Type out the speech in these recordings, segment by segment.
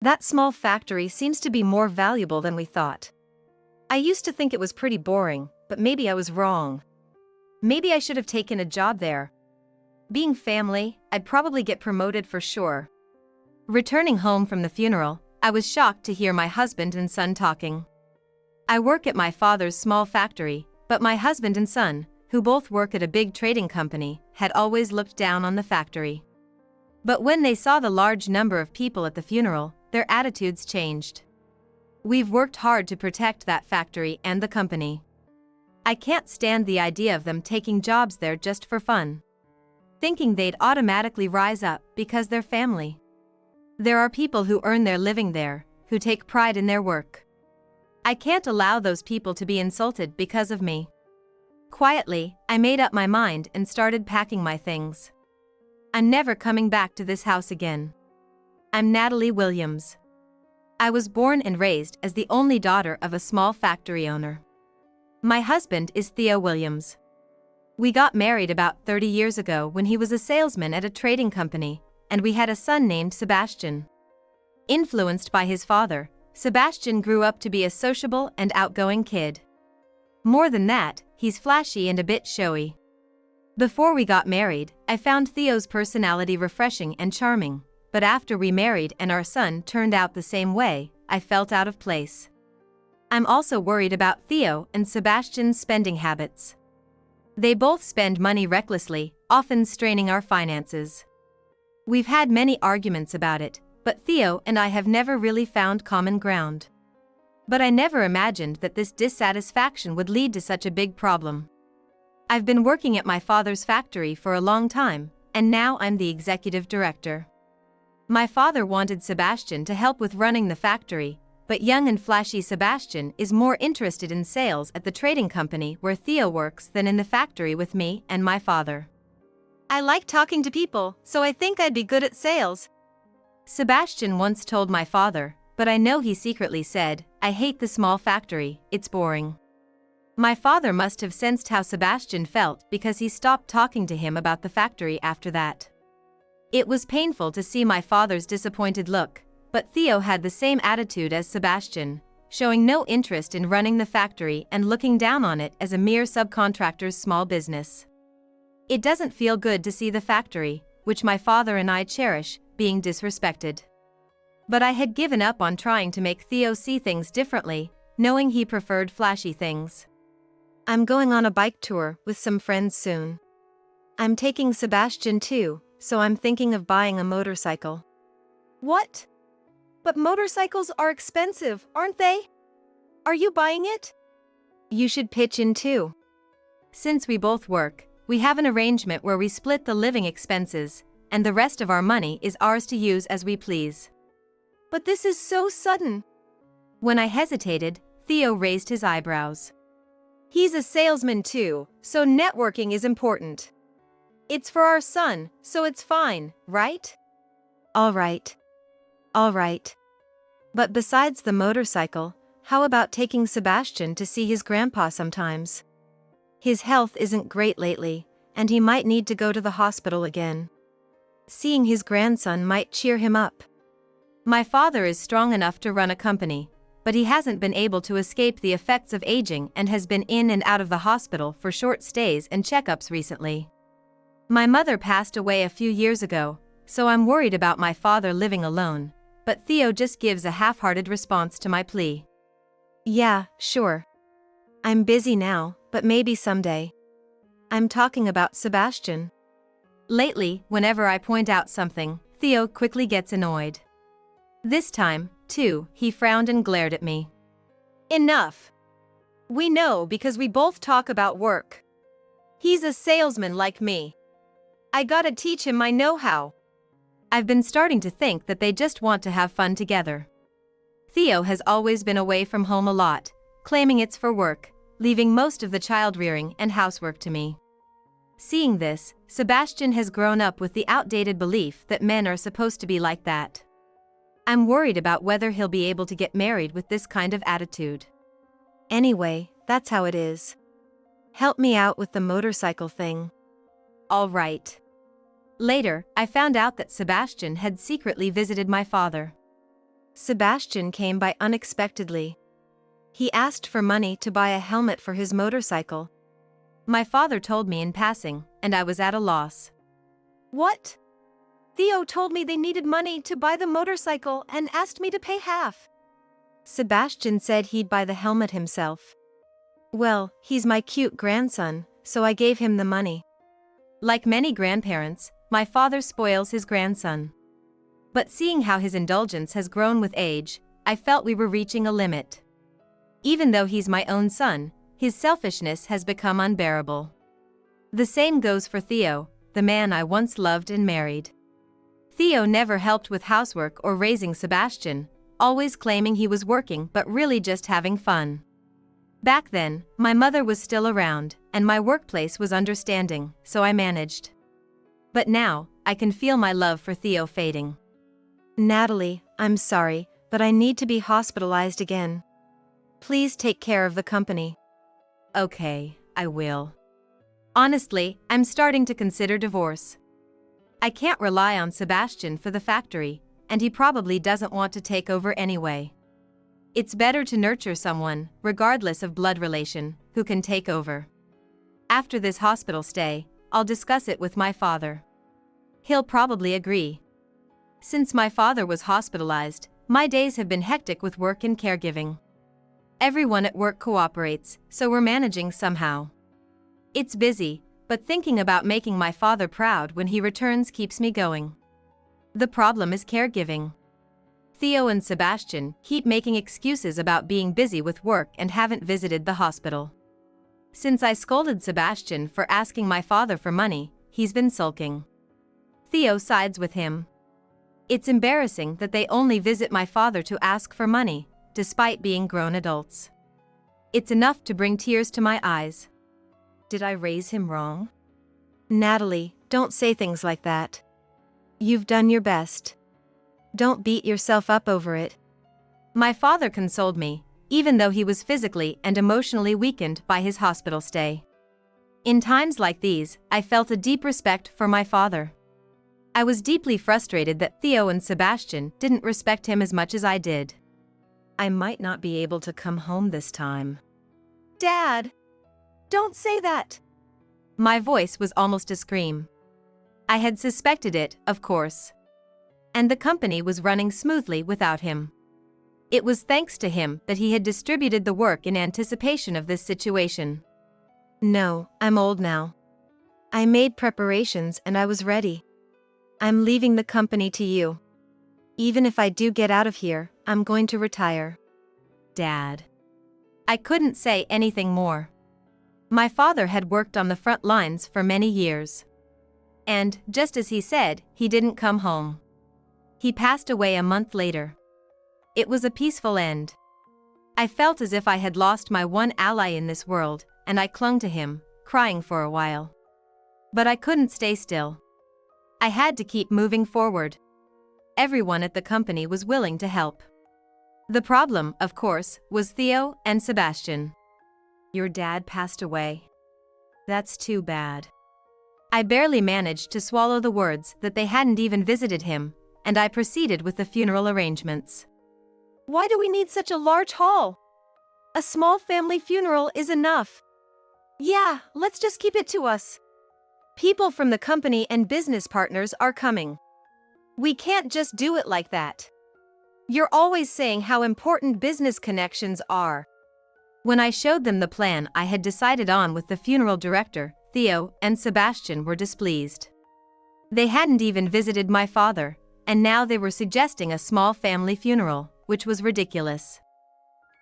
That small factory seems to be more valuable than we thought. I used to think it was pretty boring, but maybe I was wrong. Maybe I should have taken a job there. Being family, I'd probably get promoted for sure. Returning home from the funeral, I was shocked to hear my husband and son talking. I work at my father's small factory, but my husband and son, who both work at a big trading company, had always looked down on the factory. But when they saw the large number of people at the funeral, their attitudes changed. We've worked hard to protect that factory and the company. I can't stand the idea of them taking jobs there just for fun, thinking they'd automatically rise up because they're family. There are people who earn their living there, who take pride in their work. I can't allow those people to be insulted because of me. Quietly, I made up my mind and started packing my things. I'm never coming back to this house again. I'm Natalie Williams. I was born and raised as the only daughter of a small factory owner. My husband is Theo Williams. We got married about 30 years ago when he was a salesman at a trading company, and we had a son named Sebastian. Influenced by his father, Sebastian grew up to be a sociable and outgoing kid. More than that, he's flashy and a bit showy. Before we got married, I found Theo's personality refreshing and charming, but after we married and our son turned out the same way, I felt out of place. I'm also worried about Theo and Sebastian's spending habits. They both spend money recklessly, often straining our finances. We've had many arguments about it, but Theo and I have never really found common ground. But I never imagined that this dissatisfaction would lead to such a big problem. I've been working at my father's factory for a long time, and now I'm the executive director. My father wanted Sebastian to help with running the factory, but young and flashy Sebastian is more interested in sales at the trading company where Theo works than in the factory with me and my father. I like talking to people, so I think I'd be good at sales, Sebastian once told my father, but I know he secretly said, "I hate the small factory, it's boring." My father must have sensed how Sebastian felt because he stopped talking to him about the factory after that. It was painful to see my father's disappointed look, but Theo had the same attitude as Sebastian, showing no interest in running the factory and looking down on it as a mere subcontractor's small business. It doesn't feel good to see the factory, which my father and I cherish, being disrespected. But I had given up on trying to make Theo see things differently, knowing he preferred flashy things. I'm going on a bike tour with some friends soon. I'm taking Sebastian too, so I'm thinking of buying a motorcycle. What? But motorcycles are expensive, aren't they? Are you buying it? You should pitch in too. Since we both work, we have an arrangement where we split the living expenses, and the rest of our money is ours to use as we please. But this is so sudden. When I hesitated, Theo raised his eyebrows. He's a salesman too, so networking is important. It's for our son, so it's fine, right? All right. All right. But besides the motorcycle, how about taking Sebastian to see his grandpa sometimes? His health isn't great lately, and he might need to go to the hospital again. Seeing his grandson might cheer him up. My father is strong enough to run a company, but he hasn't been able to escape the effects of aging and has been in and out of the hospital for short stays and checkups recently. My mother passed away a few years ago, so I'm worried about my father living alone, but Theo just gives a half-hearted response to my plea. Yeah, sure. I'm busy now, but maybe someday. I'm talking about Sebastian. Lately, whenever I point out something, Theo quickly gets annoyed. This time, too, he frowned and glared at me. Enough. We know because we both talk about work. He's a salesman like me. I gotta teach him my know-how. I've been starting to think that they just want to have fun together. Theo has always been away from home a lot, claiming it's for work, leaving most of the child-rearing and housework to me. Seeing this, Sebastian has grown up with the outdated belief that men are supposed to be like that. I'm worried about whether he'll be able to get married with this kind of attitude. Anyway, that's how it is. Help me out with the motorcycle thing. All right. Later, I found out that Sebastian had secretly visited my father. Sebastian came by unexpectedly. He asked for money to buy a helmet for his motorcycle. My father told me in passing, and I was at a loss. What? Theo told me they needed money to buy the motorcycle and asked me to pay half. Sebastian said he'd buy the helmet himself. Well, he's my cute grandson, so I gave him the money. Like many grandparents, my father spoils his grandson. But seeing how his indulgence has grown with age, I felt we were reaching a limit. Even though he's my own son, his selfishness has become unbearable. The same goes for Theo, the man I once loved and married. Theo never helped with housework or raising Sebastian, always claiming he was working but really just having fun. Back then, my mother was still around, and my workplace was understanding, so I managed. But now, I can feel my love for Theo fading. Natalie, I'm sorry, but I need to be hospitalized again. Please take care of the company. Okay, I will. Honestly, I'm starting to consider divorce. I can't rely on Sebastian for the factory, and he probably doesn't want to take over anyway. It's better to nurture someone, regardless of blood relation, who can take over. After this hospital stay, I'll discuss it with my father. He'll probably agree. Since my father was hospitalized, my days have been hectic with work and caregiving. Everyone at work cooperates, so we're managing somehow. It's busy, but thinking about making my father proud when he returns keeps me going. The problem is caregiving. Theo and Sebastian keep making excuses about being busy with work and haven't visited the hospital. Since I scolded Sebastian for asking my father for money, he's been sulking. Theo sides with him. It's embarrassing that they only visit my father to ask for money, despite being grown adults. It's enough to bring tears to my eyes. Did I raise him wrong? Natalie, don't say things like that. You've done your best. Don't beat yourself up over it. My father consoled me, even though he was physically and emotionally weakened by his hospital stay. In times like these, I felt a deep respect for my father. I was deeply frustrated that Theo and Sebastian didn't respect him as much as I did. I might not be able to come home this time. Dad! Don't say that! My voice was almost a scream. I had suspected it, of course. And the company was running smoothly without him. It was thanks to him that he had distributed the work in anticipation of this situation. No, I'm old now. I made preparations and I was ready. I'm leaving the company to you. Even if I do get out of here, I'm going to retire. Dad. I couldn't say anything more. My father had worked on the front lines for many years. And, just as he said, he didn't come home. He passed away a month later. It was a peaceful end. I felt as if I had lost my one ally in this world, and I clung to him, crying for a while. But I couldn't stay still. I had to keep moving forward. Everyone at the company was willing to help. The problem, of course, was Theo and Sebastian. Your dad passed away. That's too bad. I barely managed to swallow the words that they hadn't even visited him, and I proceeded with the funeral arrangements. Why do we need such a large hall? A small family funeral is enough. Yeah, let's just keep it to us. People from the company and business partners are coming. We can't just do it like that. You're always saying how important business connections are. When I showed them the plan I had decided on with the funeral director, Theo and Sebastian were displeased. They hadn't even visited my father, and now they were suggesting a small family funeral, which was ridiculous.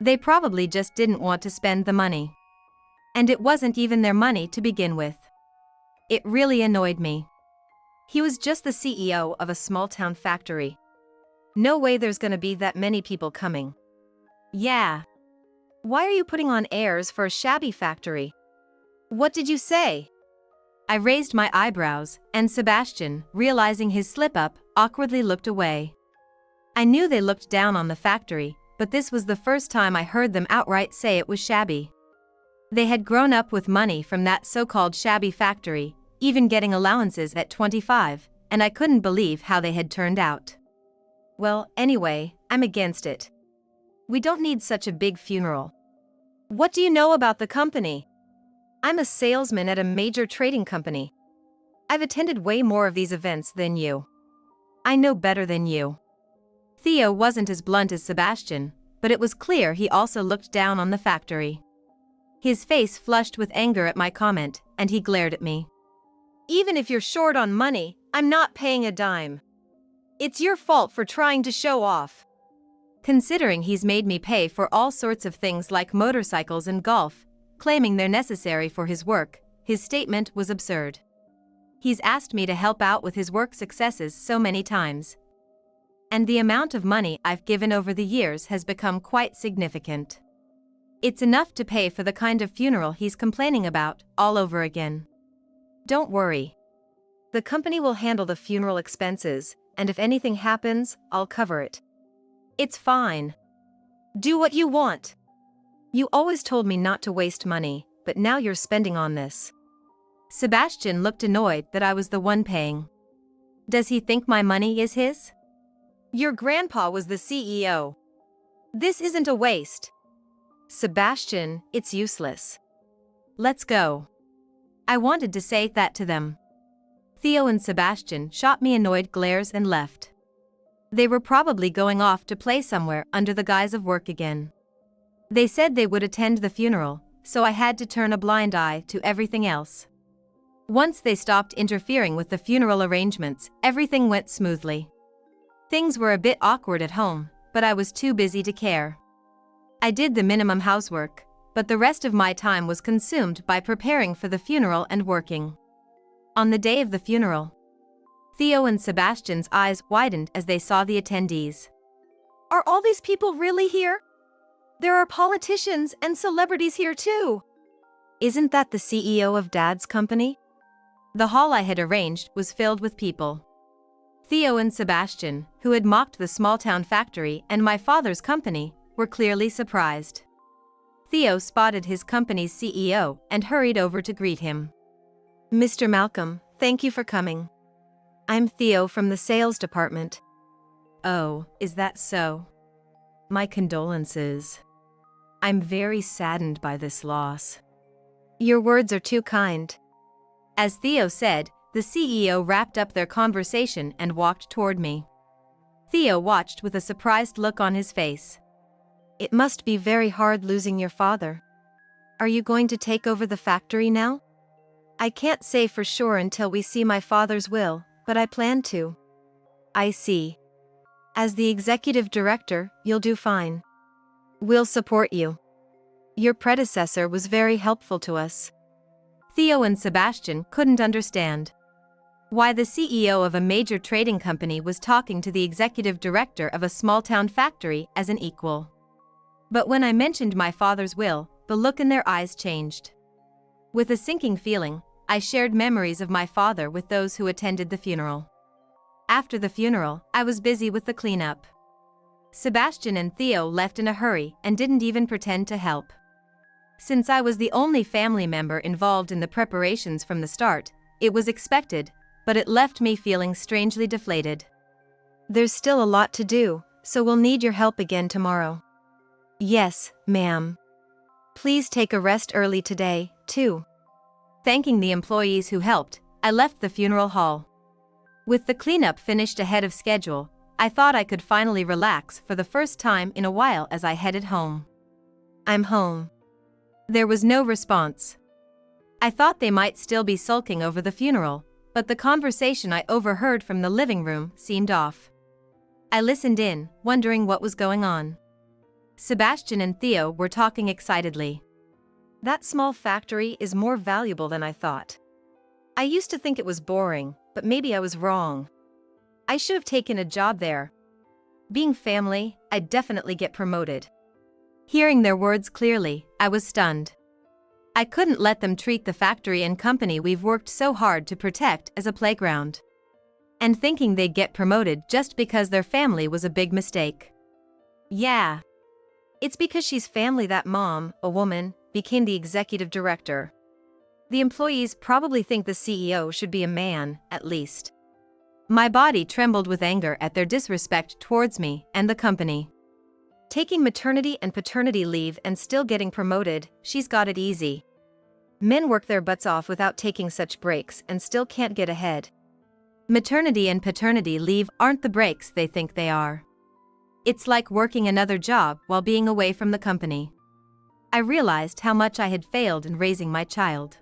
They probably just didn't want to spend the money. And it wasn't even their money to begin with. It really annoyed me. He was just the CEO of a small-town factory. No way there's gonna be that many people coming. Yeah. Why are you putting on airs for a shabby factory? What did you say? I raised my eyebrows, and Sebastian, realizing his slip-up, awkwardly looked away. I knew they looked down on the factory, but this was the first time I heard them outright say it was shabby. They had grown up with money from that so-called shabby factory, even getting allowances at 25, and I couldn't believe how they had turned out. Well, anyway, I'm against it. We don't need such a big funeral. What do you know about the company? I'm a salesman at a major trading company. I've attended way more of these events than you. I know better than you. Theo wasn't as blunt as Sebastian, but it was clear he also looked down on the factory. His face flushed with anger at my comment, and he glared at me. Even if you're short on money, I'm not paying a dime. It's your fault for trying to show off. Considering he's made me pay for all sorts of things like motorcycles and golf, claiming they're necessary for his work, his statement was absurd. He's asked me to help out with his work successes so many times. And the amount of money I've given over the years has become quite significant. It's enough to pay for the kind of funeral he's complaining about all over again. Don't worry. The company will handle the funeral expenses, and if anything happens, I'll cover it. It's fine. Do what you want. You always told me not to waste money, but now you're spending on this. Sebastian looked annoyed that I was the one paying. Does he think my money is his? Your grandpa was the CEO. This isn't a waste. Sebastian, it's useless. Let's go. I wanted to say that to them. Theo and Sebastian shot me annoyed glares and left. They were probably going off to play somewhere under the guise of work again. They said they would attend the funeral, so I had to turn a blind eye to everything else. Once they stopped interfering with the funeral arrangements, everything went smoothly. Things were a bit awkward at home, but I was too busy to care. I did the minimum housework, but the rest of my time was consumed by preparing for the funeral and working. On the day of the funeral, Theo and Sebastian's eyes widened as they saw the attendees. Are all these people really here? There are politicians and celebrities here too. Isn't that the CEO of Dad's company? The hall I had arranged was filled with people. Theo and Sebastian, who had mocked the small-town factory and my father's company, were clearly surprised. Theo spotted his company's CEO and hurried over to greet him. Mr. Malcolm, thank you for coming. I'm Theo from the sales department. Oh, is that so? My condolences. I'm very saddened by this loss. Your words are too kind. As Theo said, the CEO wrapped up their conversation and walked toward me. Theo watched with a surprised look on his face. It must be very hard losing your father. Are you going to take over the factory now? I can't say for sure until we see my father's will, but I plan to. I see. As the executive director, you'll do fine. We'll support you. Your predecessor was very helpful to us. Theo and Sebastian couldn't understand why the CEO of a major trading company was talking to the executive director of a small-town factory as an equal. But when I mentioned my father's will, the look in their eyes changed. With a sinking feeling, I shared memories of my father with those who attended the funeral. After the funeral, I was busy with the cleanup. Sebastian and Theo left in a hurry and didn't even pretend to help. Since I was the only family member involved in the preparations from the start, it was expected, but it left me feeling strangely deflated. There's still a lot to do, so we'll need your help again tomorrow. Yes, ma'am. Please take a rest early today, too. Thanking the employees who helped, I left the funeral hall. With the cleanup finished ahead of schedule, I thought I could finally relax for the first time in a while as I headed home. I'm home. There was no response. I thought they might still be sulking over the funeral, but the conversation I overheard from the living room seemed off. I listened in, wondering what was going on. Sebastian and Theo were talking excitedly. That small factory is more valuable than I thought. I used to think it was boring, but maybe I was wrong. I should have taken a job there. Being family, I'd definitely get promoted. Hearing their words clearly, I was stunned. I couldn't let them treat the factory and company we've worked so hard to protect as a playground. And thinking they'd get promoted just because their family was a big mistake. Yeah. It's because she's family that Mom, a woman, became the executive director. The employees probably think the CEO should be a man, at least. My body trembled with anger at their disrespect towards me and the company. Taking maternity and paternity leave and still getting promoted, she's got it easy. Men work their butts off without taking such breaks and still can't get ahead. Maternity and paternity leave aren't the breaks they think they are. It's like working another job while being away from the company. I realized how much I had failed in raising my child.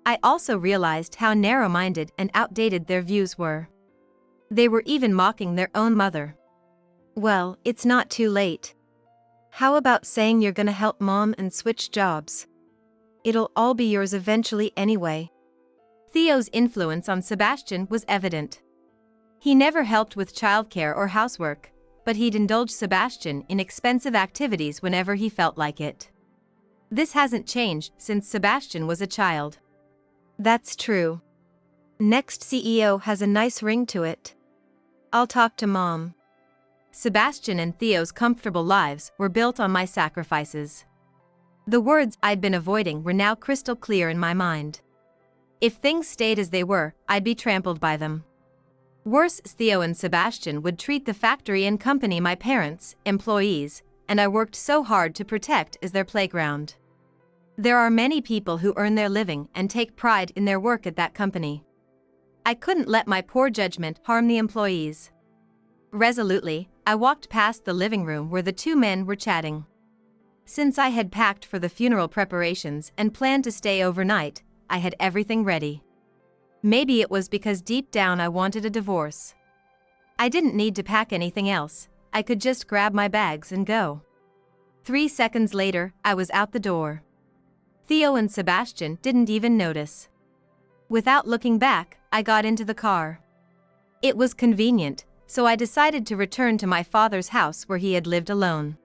I also realized how narrow-minded and outdated their views were. They were even mocking their own mother. Well, it's not too late. How about saying you're gonna help mom and switch jobs? It'll all be yours eventually anyway. Theo's influence on Sebastian was evident. He never helped with childcare or housework, but he'd indulge Sebastian in expensive activities whenever he felt like it. This hasn't changed since Sebastian was a child. That's true. Next CEO has a nice ring to it. I'll talk to mom. Sebastian and Theo's comfortable lives were built on my sacrifices. The words I'd been avoiding were now crystal clear in my mind. If things stayed as they were, I'd be trampled by them. Worse, Theo and Sebastian would treat the factory and company my parents, employees, and I worked so hard to protect as their playground. There are many people who earn their living and take pride in their work at that company. I couldn't let my poor judgment harm the employees. Resolutely, I walked past the living room where the two men were chatting. Since I had packed for the funeral preparations and planned to stay overnight, I had everything ready. Maybe it was because deep down I wanted a divorce. I didn't need to pack anything else, I could just grab my bags and go. 3 seconds later, I was out the door. Theo and Sebastian didn't even notice. Without looking back, I got into the car. It was convenient, so I decided to return to my father's house where he had lived alone.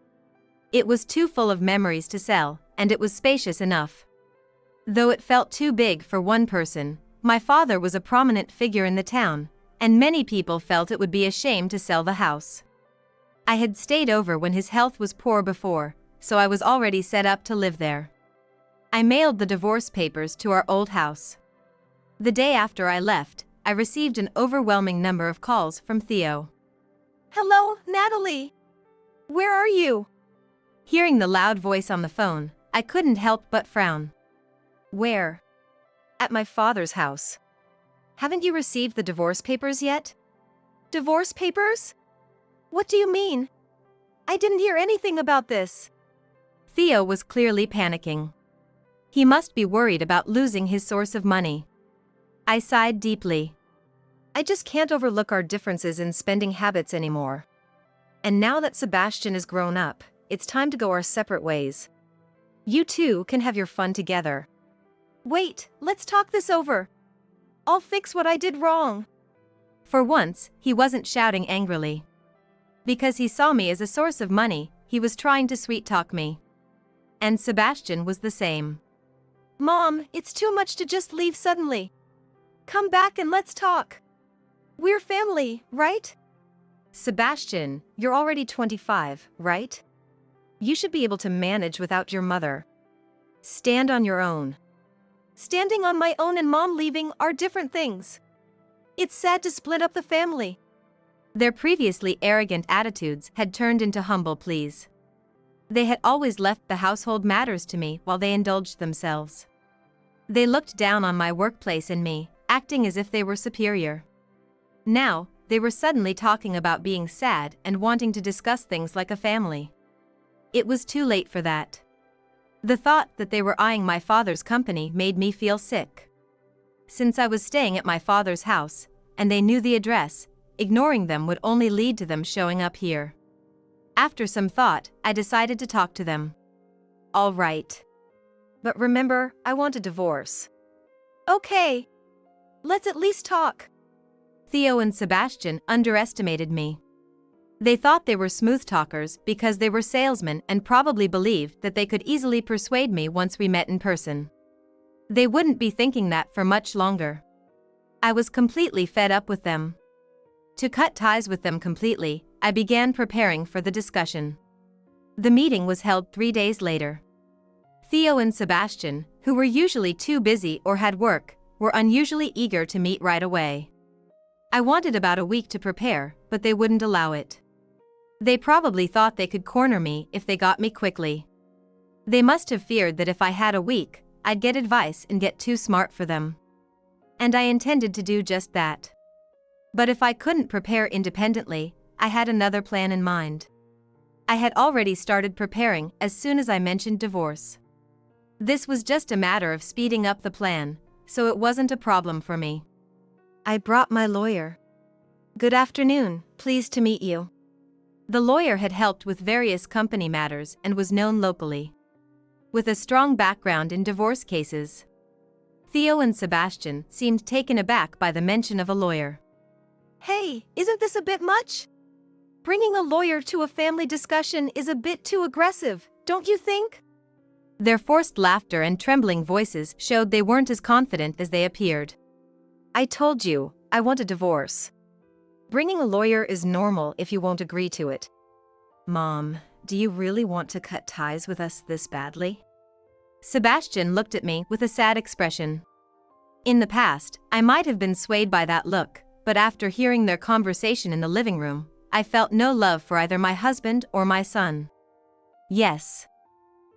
It was too full of memories to sell, and it was spacious enough. Though it felt too big for one person, my father was a prominent figure in the town, and many people felt it would be a shame to sell the house. I had stayed over when his health was poor before, so I was already set up to live there. I mailed the divorce papers to our old house. The day after I left, I received an overwhelming number of calls from Theo. Hello, Natalie. Where are you? Hearing the loud voice on the phone, I couldn't help but frown. Where? At my father's house. Haven't you received the divorce papers yet? Divorce papers? What do you mean? I didn't hear anything about this. Theo was clearly panicking. He must be worried about losing his source of money. I sighed deeply. I just can't overlook our differences in spending habits anymore. And now that Sebastian is grown up, it's time to go our separate ways. You two can have your fun together. Wait, let's talk this over. I'll fix what I did wrong. For once, he wasn't shouting angrily. Because he saw me as a source of money, he was trying to sweet-talk me. And Sebastian was the same. Mom, it's too much to just leave suddenly. Come back and let's talk. We're family, right? Sebastian, you're already 25, right? You should be able to manage without your mother. Stand on your own. Standing on my own and mom leaving are different things. It's sad to split up the family. Their previously arrogant attitudes had turned into humble pleas. They had always left the household matters to me while they indulged themselves. They looked down on my workplace and me, acting as if they were superior. Now, they were suddenly talking about being sad and wanting to discuss things like a family. It was too late for that. The thought that they were eyeing my father's company made me feel sick. Since I was staying at my father's house, and they knew the address, ignoring them would only lead to them showing up here. After some thought, I decided to talk to them. All right. But remember, I want a divorce. Okay. Let's at least talk. Theo and Sebastian underestimated me. They thought they were smooth talkers because they were salesmen and probably believed that they could easily persuade me once we met in person. They wouldn't be thinking that for much longer. I was completely fed up with them. To cut ties with them completely, I began preparing for the discussion. The meeting was held 3 days later. Theo and Sebastian, who were usually too busy or had work, were unusually eager to meet right away. I wanted about a week to prepare, but they wouldn't allow it. They probably thought they could corner me if they got me quickly. They must have feared that if I had a week, I'd get advice and get too smart for them. And I intended to do just that. But if I couldn't prepare independently, I had another plan in mind. I had already started preparing as soon as I mentioned divorce. This was just a matter of speeding up the plan, so it wasn't a problem for me. I brought my lawyer. Good afternoon, pleased to meet you. The lawyer had helped with various company matters and was known locally. With a strong background in divorce cases. Theo and Sebastian seemed taken aback by the mention of a lawyer. Hey, isn't this a bit much? Bringing a lawyer to a family discussion is a bit too aggressive, don't you think? Their forced laughter and trembling voices showed they weren't as confident as they appeared. I told you, I want a divorce. Bringing a lawyer is normal if you won't agree to it. Mom, do you really want to cut ties with us this badly? Sebastian looked at me with a sad expression. In the past, I might have been swayed by that look, but after hearing their conversation in the living room, I felt no love for either my husband or my son. Yes.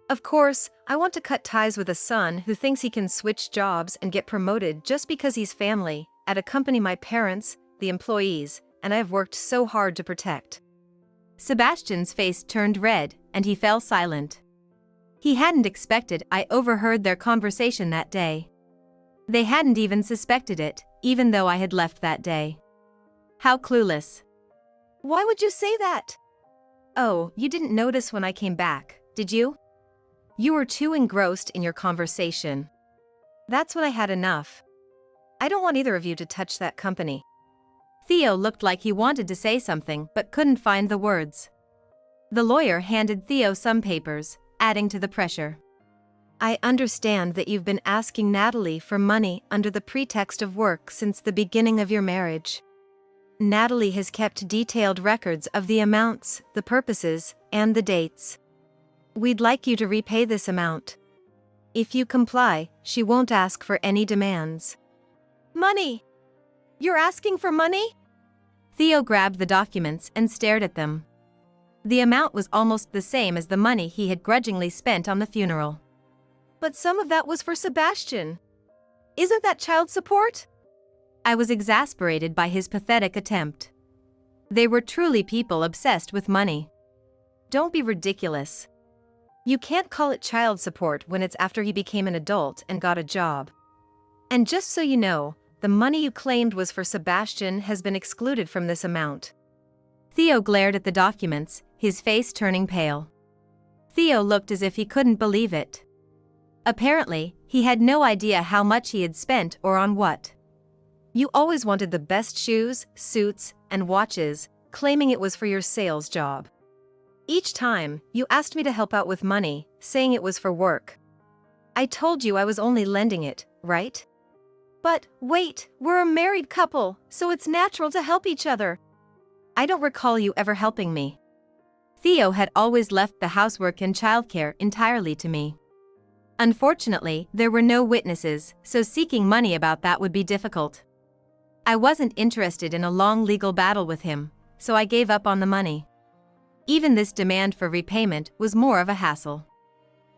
Of course, I want to cut ties with a son who thinks he can switch jobs and get promoted just because he's family, at a company my parents, the employees, and I have worked so hard to protect. Sebastian's face turned red, and he fell silent. He hadn't expected I overheard their conversation that day. They hadn't even suspected it, even though I had left that day. How clueless. Why would you say that? Oh, you didn't notice when I came back, did you? You were too engrossed in your conversation. That's when I had enough. I don't want either of you to touch that company. Theo looked like he wanted to say something but couldn't find the words. The lawyer handed Theo some papers, adding to the pressure. I understand that you've been asking Natalie for money under the pretext of work since the beginning of your marriage. Natalie has kept detailed records of the amounts, the purposes, and the dates. We'd like you to repay this amount. If you comply, she won't ask for any demands. Money! You're asking for money? Theo grabbed the documents and stared at them. The amount was almost the same as the money he had grudgingly spent on the funeral. But some of that was for Sebastian. Isn't that child support? I was exasperated by his pathetic attempt. They were truly people obsessed with money. Don't be ridiculous. You can't call it child support when it's after he became an adult and got a job. And just so you know, the money you claimed was for Sebastian has been excluded from this amount. Theo glared at the documents, his face turning pale. Theo looked as if he couldn't believe it. Apparently, he had no idea how much he had spent or on what. You always wanted the best shoes, suits, and watches, claiming it was for your sales job. Each time, you asked me to help out with money, saying it was for work. I told you I was only lending it, right? But, wait, we're a married couple, so it's natural to help each other. I don't recall you ever helping me. Theo had always left the housework and childcare entirely to me. Unfortunately, there were no witnesses, so seeking money about that would be difficult. I wasn't interested in a long legal battle with him, so I gave up on the money. Even this demand for repayment was more of a hassle.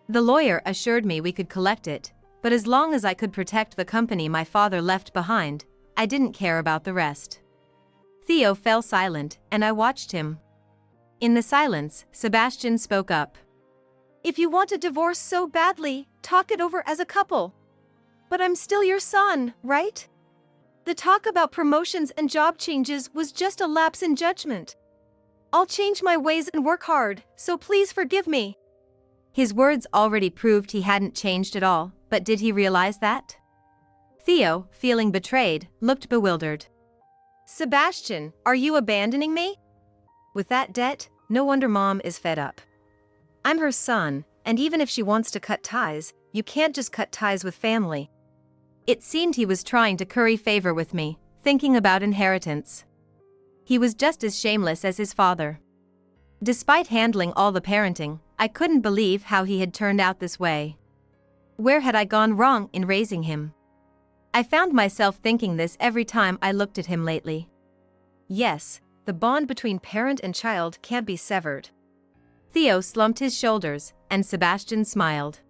The lawyer assured me we could collect it, but as long as I could protect the company my father left behind, I didn't care about the rest. Theo fell silent, and I watched him. In the silence, Sebastian spoke up. If you want a divorce so badly, talk it over as a couple. But I'm still your son, right? The talk about promotions and job changes was just a lapse in judgment. I'll change my ways and work hard, so please forgive me. His words already proved he hadn't changed at all, but did he realize that? Theo, feeling betrayed, looked bewildered. Sebastian, are you abandoning me? With that debt, no wonder Mom is fed up. I'm her son, and even if she wants to cut ties, you can't just cut ties with family. It seemed he was trying to curry favor with me, thinking about inheritance. He was just as shameless as his father. Despite handling all the parenting, I couldn't believe how he had turned out this way. Where had I gone wrong in raising him? I found myself thinking this every time I looked at him lately. Yes, the bond between parent and child can't be severed. Theo slumped his shoulders, and Sebastian smiled.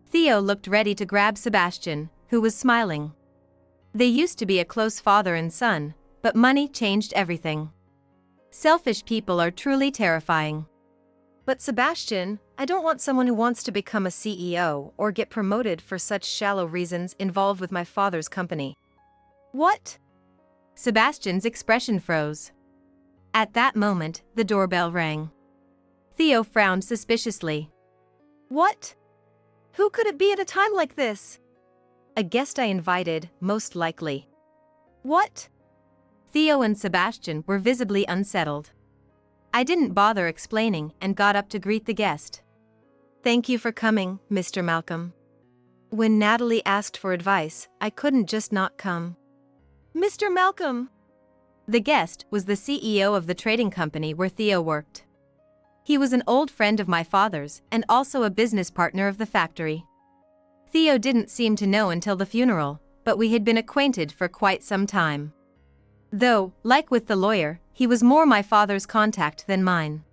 Theo looked ready to grab Sebastian, who was smiling. They used to be a close father and son, but money changed everything. Selfish people are truly terrifying. But Sebastian, I don't want someone who wants to become a CEO or get promoted for such shallow reasons involved with my father's company. What? Sebastian's expression froze. At that moment, the doorbell rang. Theo frowned suspiciously. What? Who could it be at a time like this? A guest I invited, most likely. What? Theo and Sebastian were visibly unsettled. I didn't bother explaining and got up to greet the guest. Thank you for coming, Mr. Malcolm. When Natalie asked for advice, I couldn't just not come. Mr. Malcolm! The guest was the CEO of the trading company where Theo worked. He was an old friend of my father's and also a business partner of the factory. Theo didn't seem to know until the funeral, but we had been acquainted for quite some time. Though, like with the lawyer, he was more my father's contact than mine.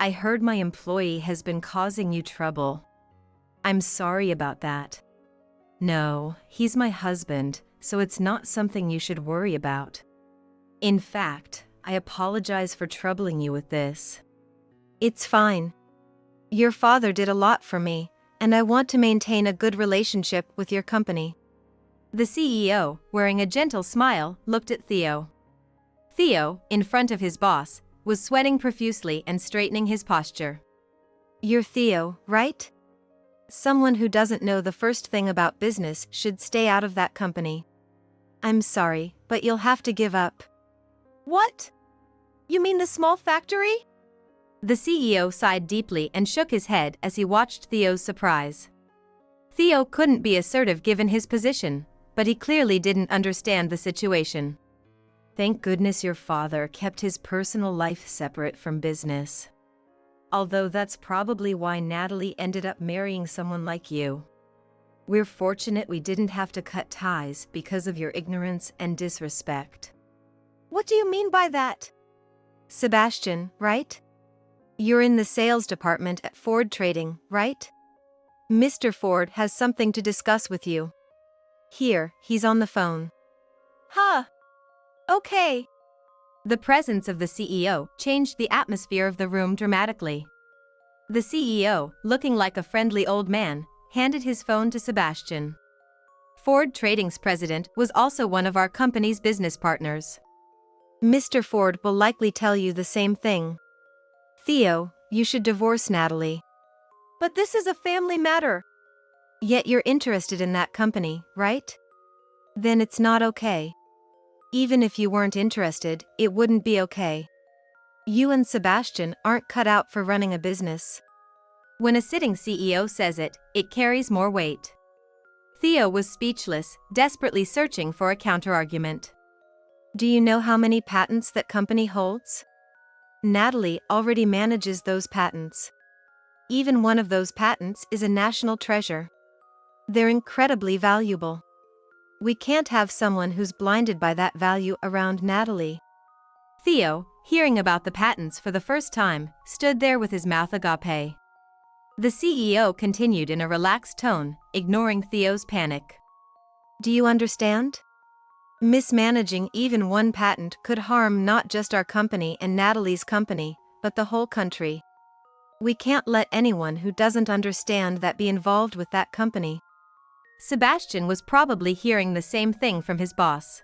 I heard my employee has been causing you trouble. I'm sorry about that. No, he's my husband, so it's not something you should worry about. In fact, I apologize for troubling you with this. It's fine. Your father did a lot for me, and I want to maintain a good relationship with your company. The CEO, wearing a gentle smile, looked at Theo. Theo, in front of his boss, was sweating profusely and straightening his posture. You're Theo, right? Someone who doesn't know the first thing about business should stay out of that company. I'm sorry, but you'll have to give up. What? You mean the small factory? The CEO sighed deeply and shook his head as he watched Theo's surprise. Theo couldn't be assertive given his position, but he clearly didn't understand the situation. Thank goodness your father kept his personal life separate from business. Although that's probably why Natalie ended up marrying someone like you. We're fortunate we didn't have to cut ties because of your ignorance and disrespect. What do you mean by that? Sebastian, right? You're in the sales department at Ford Trading, right? Mr. Ford has something to discuss with you. Here, he's on the phone. Huh. Okay. The presence of the CEO changed the atmosphere of the room dramatically. The CEO, looking like a friendly old man, handed his phone to Sebastian. Ford Trading's president was also one of our company's business partners. Mr. Ford will likely tell you the same thing. Theo, you should divorce Natalie. But this is a family matter. Yet you're interested in that company, right? Then it's not okay. Even if you weren't interested, it wouldn't be okay. You and Sebastian aren't cut out for running a business. When a sitting CEO says it, it carries more weight. Theo was speechless, desperately searching for a counterargument. Do you know how many patents that company holds? Natalie already manages those patents. Even one of those patents is a national treasure. They're incredibly valuable. We can't have someone who's blinded by that value around Natalie. Theo, hearing about the patents for the first time, stood there with his mouth agape. The CEO continued in a relaxed tone, ignoring Theo's panic. Do you understand? Mismanaging even one patent could harm not just our company and Natalie's company, but the whole country. We can't let anyone who doesn't understand that be involved with that company. Sebastian was probably hearing the same thing from his boss.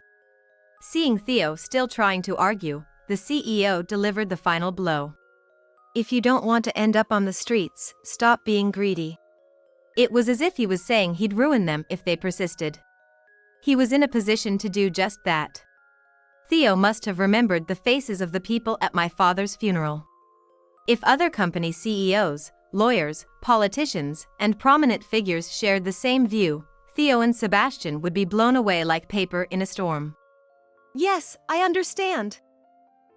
Seeing Theo still trying to argue, the CEO delivered the final blow. If you don't want to end up on the streets, stop being greedy. It was as if he was saying he'd ruin them if they persisted. He was in a position to do just that. Theo must have remembered the faces of the people at my father's funeral. If other company CEOs, lawyers, politicians, and prominent figures shared the same view, Theo and Sebastian would be blown away like paper in a storm. Yes, I understand.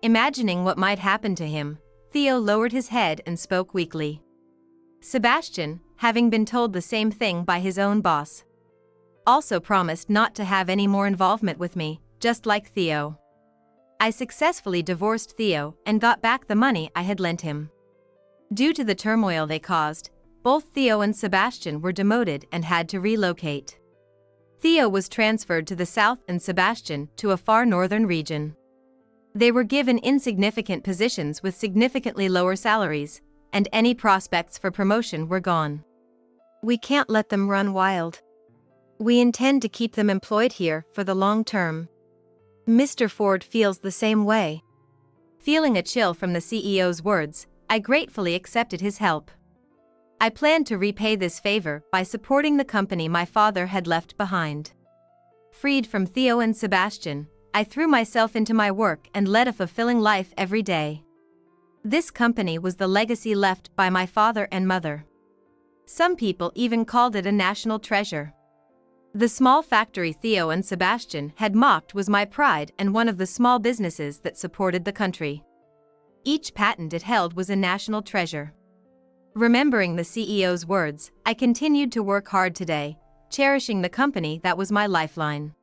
Imagining what might happen to him, Theo lowered his head and spoke weakly. Sebastian, having been told the same thing by his own boss, also promised not to have any more involvement with me, just like Theo. I successfully divorced Theo and got back the money I had lent him. Due to the turmoil they caused, both Theo and Sebastian were demoted and had to relocate. Theo was transferred to the south and Sebastian to a far northern region. They were given insignificant positions with significantly lower salaries, and any prospects for promotion were gone. We can't let them run wild. We intend to keep them employed here for the long term. Mr. Ford feels the same way. Feeling a chill from the CEO's words, I gratefully accepted his help. I planned to repay this favor by supporting the company my father had left behind. Freed from Theo and Sebastian, I threw myself into my work and led a fulfilling life every day. This company was the legacy left by my father and mother. Some people even called it a national treasure. The small factory Theo and Sebastian had mocked was my pride and one of the small businesses that supported the country. Each patent it held was a national treasure. Remembering the CEO's words, I continued to work hard today, cherishing the company that was my lifeline.